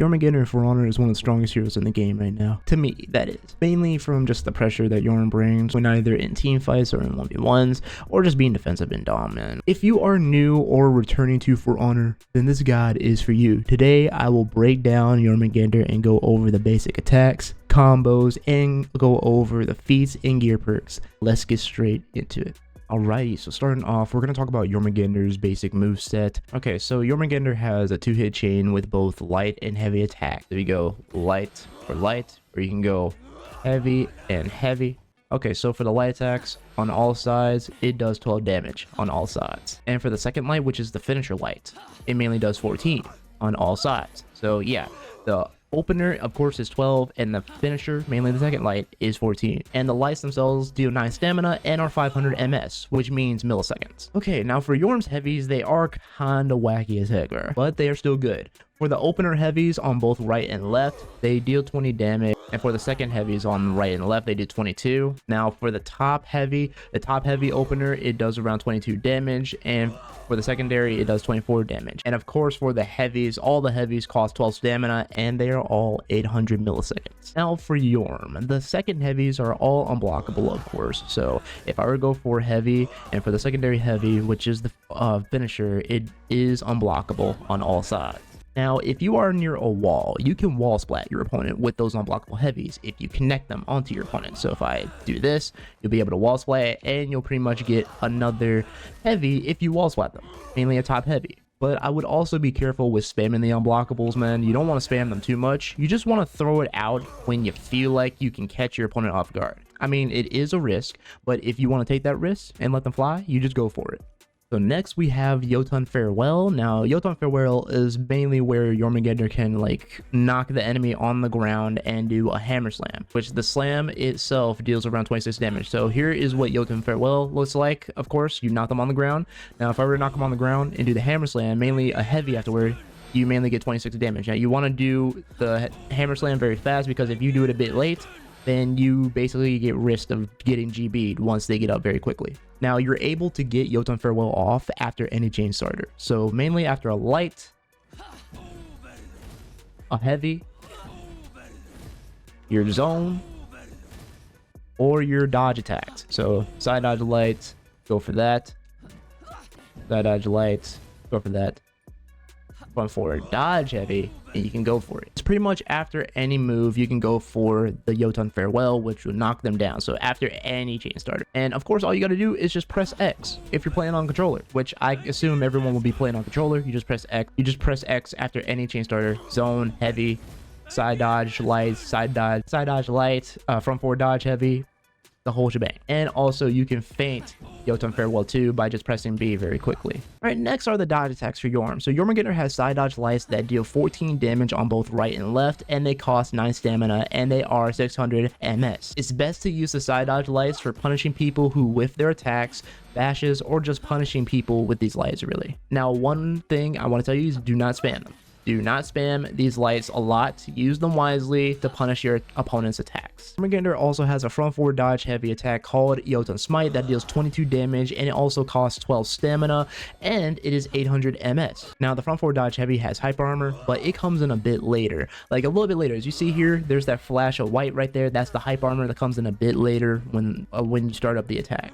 Jormungandr For Honor is one of the strongest heroes in the game right now. To me, that is. Mainly from just the pressure that Jorm brings when either in team fights or in 1v1s, or just being defensive and dominant. If you are new or returning to For Honor, then this guide is for you. Today, I will break down Jormungandr and go over the basic attacks, combos, and go over the feats and gear perks. Let's get straight into it. Alrighty, so starting off, we're going to talk about Jormungandr's basic moveset. Okay, so Jormungandr has a 2-hit chain with both light and heavy attack. There you go, light, or you can go heavy and heavy. Okay, so for the light attacks on all sides, it does 12 damage on all sides. And for the second light, which is the finisher light, it mainly does 14 on all sides. So yeah, the opener of course is 12, and the finisher, mainly the second light, is 14. And the lights themselves deal 9 stamina and are 500 ms, which means milliseconds. Okay, now for Jorm's heavies, they are kinda wacky as heck, but they are still good. For the opener heavies on both right and left, they deal 20 damage, and for the second heavies on right and left, they do 22. Now for the top heavy opener, it does around 22 damage, and for the secondary, it does 24 damage. And of course, for the heavies, all the heavies cost 12 stamina, and they are all 800 milliseconds. Now for Jorm, the second heavies are all unblockable, of course. So if I were to go for heavy, and for the secondary heavy, which is the finisher, it is unblockable on all sides. Now, if you are near a wall, you can wall splat your opponent with those unblockable heavies if you connect them onto your opponent. So if I do this, you'll be able to wall splat, and you'll pretty much get another heavy if you wall splat them, mainly a top heavy. But I would also be careful with spamming the unblockables, man. You don't want to spam them too much. You just want to throw it out when you feel like you can catch your opponent off guard. I mean, it is a risk, but if you want to take that risk and let them fly, you just go for it. So next we have Jotun Farewell. Now Jotun Farewell is mainly where Jormungandr can like knock the enemy on the ground and do a hammer slam, which the slam itself deals around 26 damage. So here is what Jotun Farewell looks like. Of course, you knock them on the ground. Now if I were to knock them on the ground and do the hammer slam, mainly a heavy afterward, you mainly get 26 damage. Now you want to do the hammer slam very fast, because if you do it a bit late, then you basically get risk of getting GB'd once they get up very quickly. Now you're able to get Jotun Farewell off after any chain starter. So mainly after a light, a heavy, your zone, or your dodge attacks. So side dodge lights, go for that. Side dodge lights, go for that. Front forward dodge heavy, and you can go for it. It's pretty much after any move, you can go for the Jotun Farewell, which will knock them down. So after any chain starter. And of course, all you got to do is just press X if you're playing on controller, which I assume everyone will be playing on controller. You just press X. You just press X after any chain starter. Zone, heavy, side dodge, light, side dodge, light, front forward dodge, heavy, the whole shebang. And also you can feint Jotun Farewell too by just pressing B very quickly. All right, next are the dodge attacks for Jorm. So Jormungandr has side dodge lights that deal 14 damage on both right and left, and they cost 9 stamina, and they are 600 ms. It's best to use the side dodge lights for punishing people who whiff their attacks, bashes, or just punishing people with these lights really. Now one thing I want to tell you is do not spam them. Do not spam these lights a lot. Use them wisely to punish your opponent's attacks. Jormungandr also has a front forward dodge heavy attack called Jotun Smite that deals 22 damage, and it also costs 12 stamina, and it is 800 ms. Now the front forward dodge heavy has hyper armor, but it comes in a bit later, like a little bit later. As you see here, there's that flash of white right there. That's the hyper armor that comes in a bit later when you start up the attack.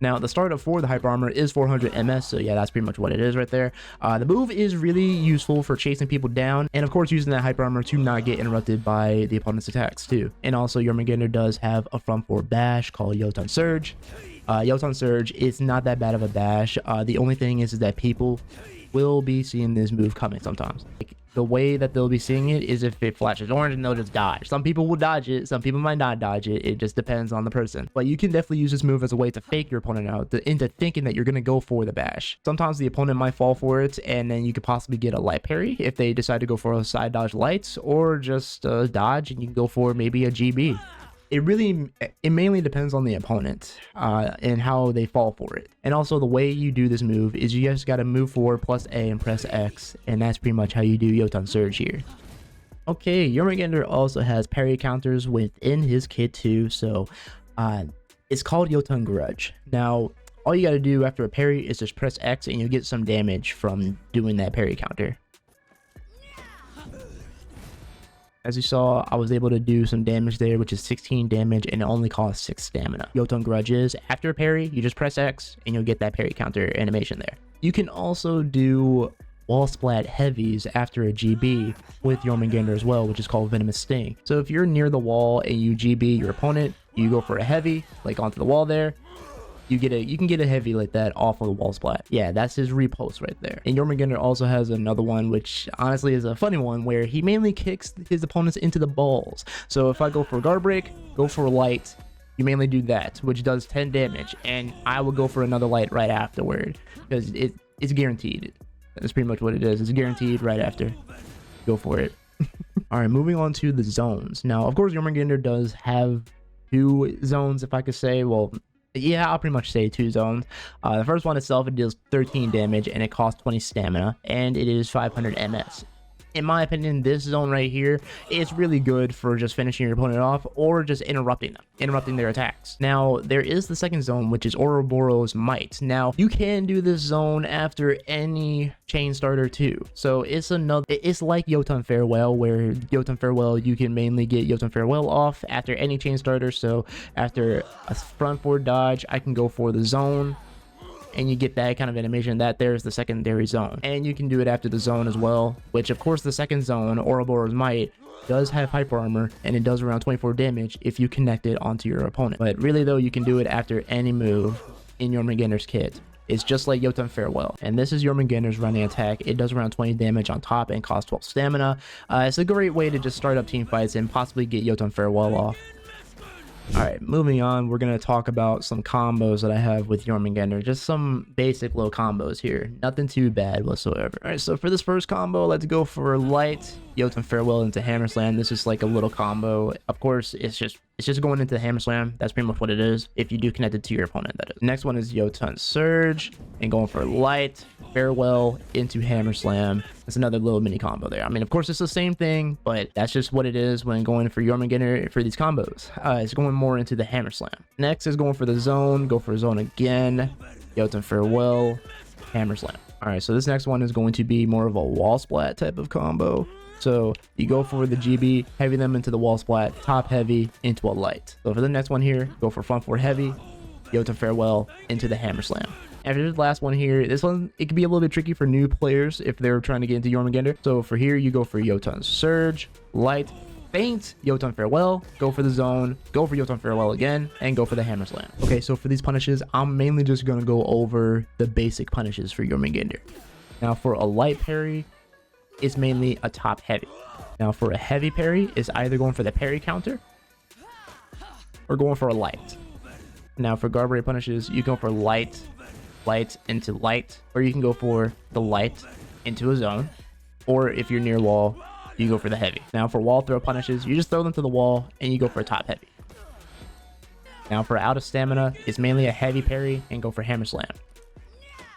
Now, the startup for the hyper armor is 400 ms, so yeah, that's pretty much what it is right there. The move is really useful for chasing people down, and of course using that hyper armor to not get interrupted by the opponent's attacks too. And also, Jormungandr does have a front forward bash called Jotun Surge. Jotun Surge is not that bad of a bash. The only thing is that people will be seeing this move coming sometimes. Like, the way that they'll be seeing it is if it flashes orange and they'll just dodge. Some people will dodge it, some people might not dodge it. It just depends on the person. But you can definitely use this move as a way to fake your opponent out into thinking that you're going to go for the bash. Sometimes the opponent might fall for it, and then you could possibly get a light parry if they decide to go for a side dodge lights, or just dodge and you can go for maybe a GB. It mainly depends on the opponent and how they fall for it. And also the way you do this move is you just got to move forward, plus A and press X, and that's pretty much how you do Jotun Surge here. Okay, Jormungandr also has parry counters within his kit too, so it's called Jotun Grudge. Now all you got to do after a parry is just press X, and you'll get some damage from doing that parry counter. As you saw, I was able to do some damage there, which is 16 damage, and it only costs 6 stamina. Jotun Grudge is, after a parry, you just press X, and you'll get that parry counter animation there. You can also do wall splat heavies after a GB with Jormungandr as well, which is called Venomous Sting. So if you're near the wall and you GB your opponent, you go for a heavy, like onto the wall there, you can get a heavy like that off of the wall splat. Yeah, that's his repost right there. And Jormungandr also has another one, which honestly is a funny one, where he mainly kicks his opponents into the balls. So if I go for guard break, go for light, you mainly do that, which does 10 damage, and I will go for another light right afterward, because it's guaranteed. That's pretty much what it is. It's guaranteed right after. Go for it. All right, moving on to the zones. Now, of course, Jormungandr does have 2 zones, if I could say. Well, yeah, I'll pretty much say 2 zones. The first one itself, it deals 13 damage, and it costs 20 stamina, and it is 500 MS. In my opinion, this zone right here is really good for just finishing your opponent off or just interrupting their attacks. Now, there is the second zone, which is Ouroboros Might. Now, you can do this zone after any chain starter too. So it's like Jotun Farewell, where Jotun Farewell, you can mainly get Jotun Farewell off after any chain starter. So after a front forward dodge, I can go for the zone, and you get that kind of animation. That there's the secondary zone, and you can do it after the zone as well, which of course the second zone, Ouroboros Might, does have hyper armor, and it does around 24 damage if you connect it onto your opponent. But really though, you can do it after any move in Jormungandr's kit. It's just like Jotun Farewell, and this is Jormungandr's running attack. It does around 20 damage on top and costs 12 stamina. It's a great way to just start up team fights and possibly get Jotun Farewell off. Alright, moving on, we're going to talk about some combos that I have with Jormungandr. Just some basic low combos here. Nothing too bad whatsoever. Alright, so for this first combo, let's go for light Jotun Farewell into Hammer Slam. This is like a little combo. Of course, it's just going into Hammer Slam. That's pretty much what it is. If you do connect it to your opponent, that is. Next one is Jotun Surge, and going for light Farewell into Hammer Slam. It's another little mini combo there. I mean, of course, it's the same thing, but that's just what it is when going for Jormungandr for these combos. It's going more into the Hammer Slam. Next is going for the zone. Go for zone again. Jotun Farewell, Hammer Slam. All right, so this next one is going to be more of a wall splat type of combo. So you go for the GB, heavy them into the wall splat, top heavy into a light. So for the next one here, go for front forward heavy, Jotun Farewell into the Hammer Slam. After the last one here, this one, it can be a little bit tricky for new players if they're trying to get into Jormungandr. So for here, you go for Jotun Surge, light, feint, Jotun Farewell, go for the zone, go for Jotun Farewell again, and go for the Hammer Slam. Okay, so for these punishes, I'm mainly just going to go over the basic punishes for Jormungandr. Now for a light parry, it's mainly a top heavy. Now for a heavy parry, it's either going for the parry counter or going for a light. Now for guard break punishes, you go for light into light, or you can go for the light into a zone, or if you're near wall, you go for the heavy. Now for wall throw punishes, you just throw them to the wall and you go for a top heavy. Now for out of stamina, it's mainly a heavy parry and go for Hammer Slam,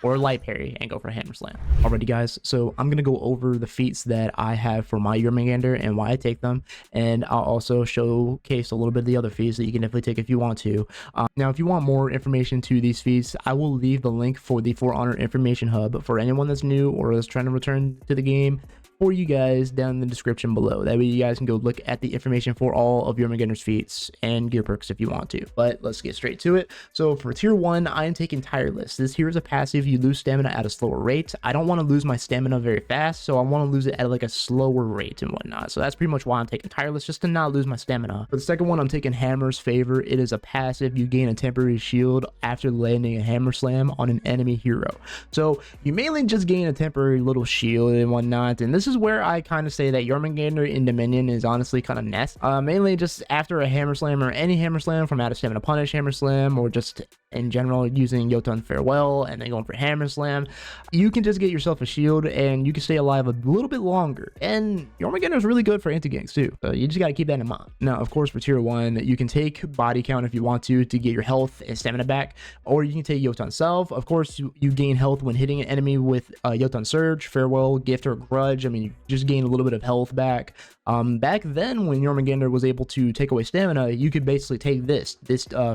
or light parry and go for Hammer Slam. Alrighty guys, so I'm gonna go over the feats that I have for my Jormungandr and why I take them, and I'll also showcase a little bit of the other feats that you can definitely take if you want to. Now if you want more information to these feats, I will leave the link for the For Honor information hub for anyone that's new or is trying to return to the game for you guys down in the description below. That way you guys can go look at the information for all of Jormungandr's feats and Gearperks if you want to. But let's get straight to it. So for tier 1, I am taking Tireless. This here is a passive. You lose stamina at a slower rate. I don't want to lose my stamina very fast, so I want to lose it at like a slower rate and whatnot. So that's pretty much why I'm taking Tireless, just to not lose my stamina. For the second one, I'm taking Hammer's Favor. It is a passive. You gain a temporary shield after landing a Hammer Slam on an enemy hero. So you mainly just gain a temporary little shield and whatnot, and this is where I kind of say that Jormungandr in Dominion is honestly kind of nest. Mainly just after a Hammer Slam or any Hammer Slam from out of stamina punish Hammer Slam, or just in general using Jotun Farewell and then going for Hammer Slam, you can just get yourself a shield and you can stay alive a little bit longer. And Jormungandr is really good for anti-ganks too, so you just got to keep that in mind. Now of course for tier 1, you can take body count if you want to get your health and stamina back, or you can take Jotun Self. Of course you gain health when hitting an enemy with Jotun Surge, Farewell, Gift, or Grudge. I mean, you just gain a little bit of health back. Back then when Jormungandr was able to take away stamina, you could basically take this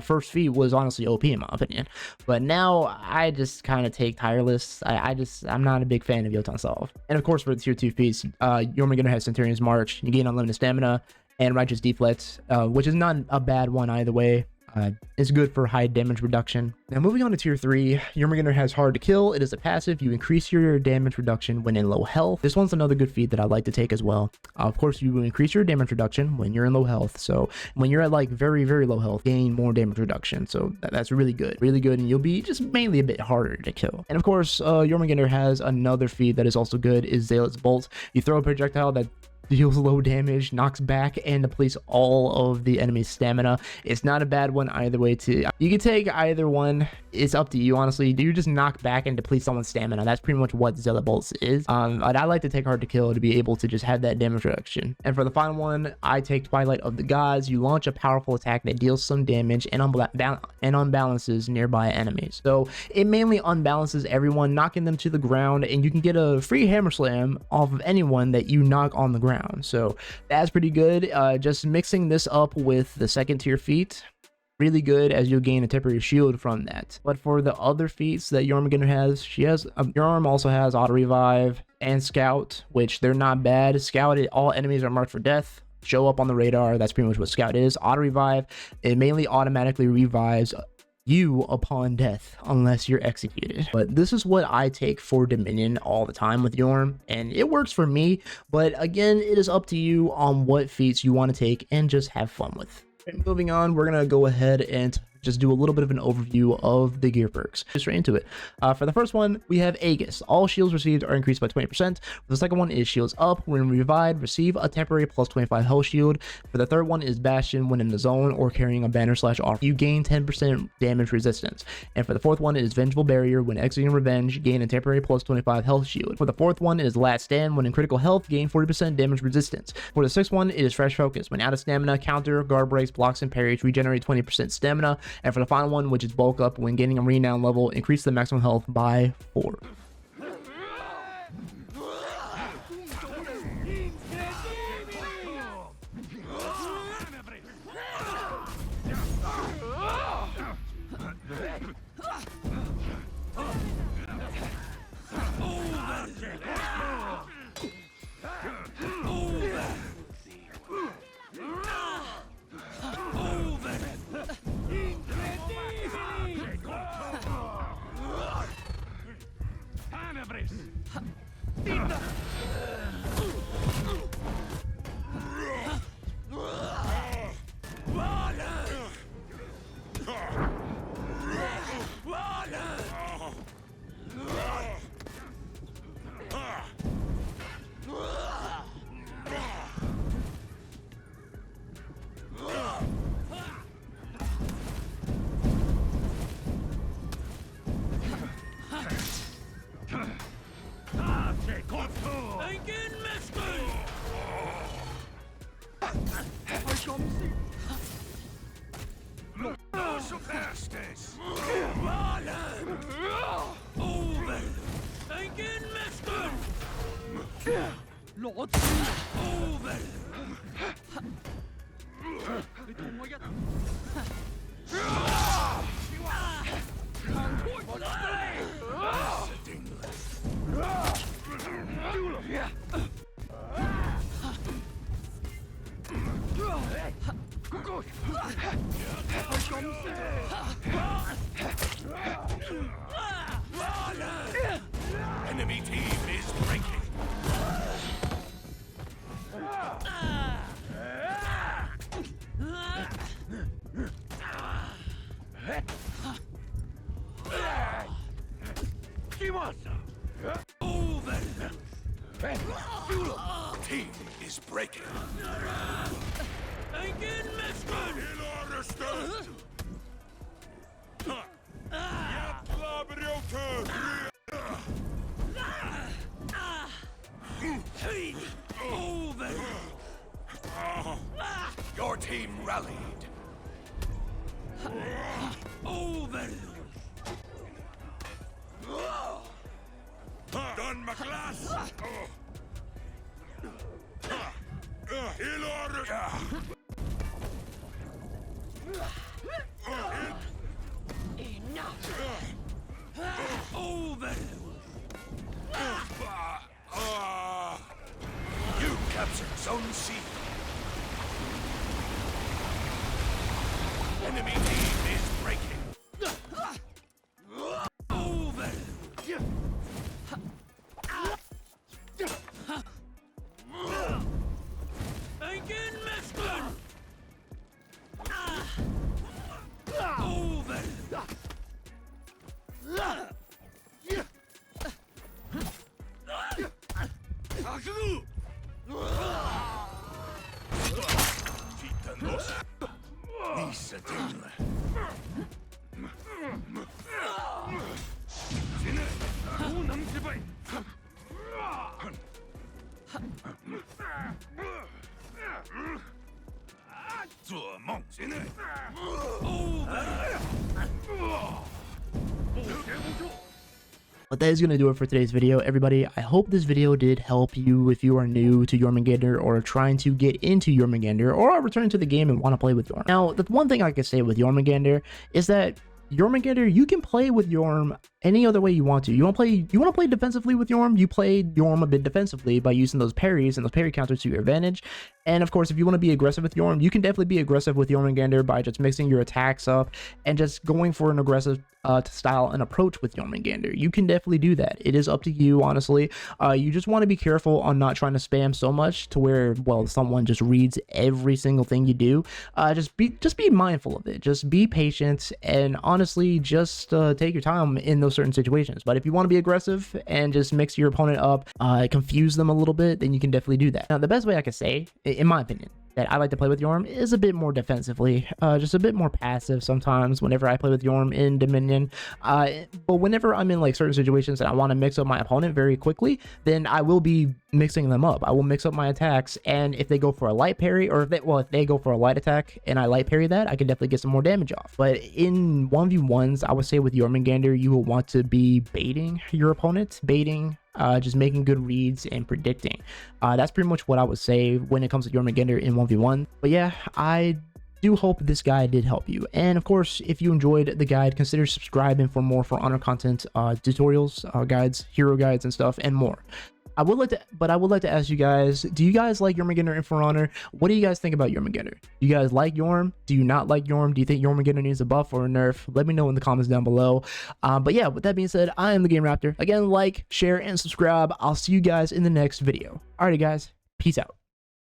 first feat was honestly OP in my my opinion. But now I just kind of take tireless. I'm not a big fan of Yotan Solve. And of course, for the tier 2 feats, Jormungandr has Centurion's March. You gain unlimited stamina and Righteous Deflect, which is not a bad one either way. It's good for high damage reduction. Now moving on to tier 3, Jormungandr has Hard to Kill. It is a passive. You increase your damage reduction when in low health. This one's another good feat that I like to take as well. Of course, you increase your damage reduction when you're in low health. So when you're at like very, very low health, gain more damage reduction. So that's really good, and you'll be just mainly a bit harder to kill. And of course, Jormungandr has another feat that is also good, is Zealot's Bolt. You throw a projectile that deals low damage, knocks back and depletes all of the enemy's stamina. It's not a bad one either way too. You can take either one. It's up to you, honestly. You just knock back and deplete someone's stamina. That's pretty much what Zealot Bolts is. But I like to take Hard to Kill to be able to just have that damage reduction. And for the final one, I take Twilight of the Gods. You launch a powerful attack that deals some damage and unbalances nearby enemies. So it mainly unbalances everyone, knocking them to the ground, and you can get a free hammer slam off of anyone that you knock on the ground. So that's pretty good. Just mixing this up with the second tier feat, really good, as you'll gain a temporary shield from that. But for the other feats that Jormungandr has, Jorm also has Auto Revive and Scout, which they're not bad. Scout, all enemies are marked for death, show up on the radar. That's pretty much what Scout is. Auto Revive, it mainly automatically revives you upon death unless you're executed. But this is what I take for Dominion all the time with Jorm, and it works for me. But again, it is up to you on what feats you want to take and just have fun with. And moving on, we're gonna go ahead and just do a little bit of an overview of the gear perks. Just right into it. For the first one, we have Aegis. All shields received are increased by 20%. The second one is Shields Up. When revived, receive a temporary plus 25 health shield. For the third one is Bastion. When in the zone or carrying a banner / offer, you gain 10% damage resistance. And for the fourth one is Vengeful Barrier. When executing revenge, gain a temporary plus 25 health shield. For the fourth one is Last Stand. When in critical health, gain 40% damage resistance. For the sixth one, it is Fresh Focus. When out of stamina, counter, guard breaks, blocks, and parries, regenerate 20% stamina. And for the final one, which is Bulk Up, when gaining a renown level, increase the maximum health by 4. Enemy team is breaking. Team is breaking. Your team rallied. Done my class. Over. You captured Zone C. Enemy team is breaking. Over. Engin Metzger. Over. Quítanos. Nisa Taylor. But that is going to do it for today's video, everybody. I hope this video did help you if you are new to Jormungandr or trying to get into Jormungandr or are returning to the game and want to play with Jorm. Now, the one thing I can say with Jormungandr is that Jormungandr, you can play with Jorm any other way you want to. You want to play defensively with Jorm, you play Jorm a bit defensively by using those parries and those parry counters to your advantage. And of course, if you want to be aggressive with Jorm, you can definitely be aggressive with Jormungandr by just mixing your attacks up and just going for an aggressive style and approach with Jormungandr. You can definitely do that. It is up to you, honestly. You just want to be careful on not trying to spam so much to where, well, someone just reads every single thing you do. Just be mindful of it. Just be patient and honestly, just take your time in those certain situations. But if you want to be aggressive and just mix your opponent up, confuse them a little bit, then you can definitely do that. Now, the best way I can say, in my opinion, that I like to play with Jorm is a bit more defensively, just a bit more passive sometimes whenever I play with Jorm in Dominion. But whenever I'm in like certain situations and I want to mix up my opponent very quickly, then I will be mixing them up. I will mix up my attacks, and if they go for a light parry, or if they go for a light attack and I light parry that, I can definitely get some more damage off. But in 1v1s, I would say with Jormungandr, you will want to be baiting your opponent, just making good reads and predicting. That's pretty much what I would say when it comes to Jormungandr in 1v1. But yeah, I do hope this guide did help you. And of course, if you enjoyed the guide, consider subscribing for more For Honor content, tutorials, guides, hero guides and stuff, and more. I would like to ask you guys, do you guys like Jormungandr in For Honor? What do you guys think about Jormungandr? Do you guys like Jorm? Do you not like Jorm? Do you think Jormungandr needs a buff or a nerf? Let me know in the comments down below. But yeah, with that being said, I am TheGamingRaptor. Again, like, share, and subscribe. I'll see you guys in the next video. Alrighty guys, peace out.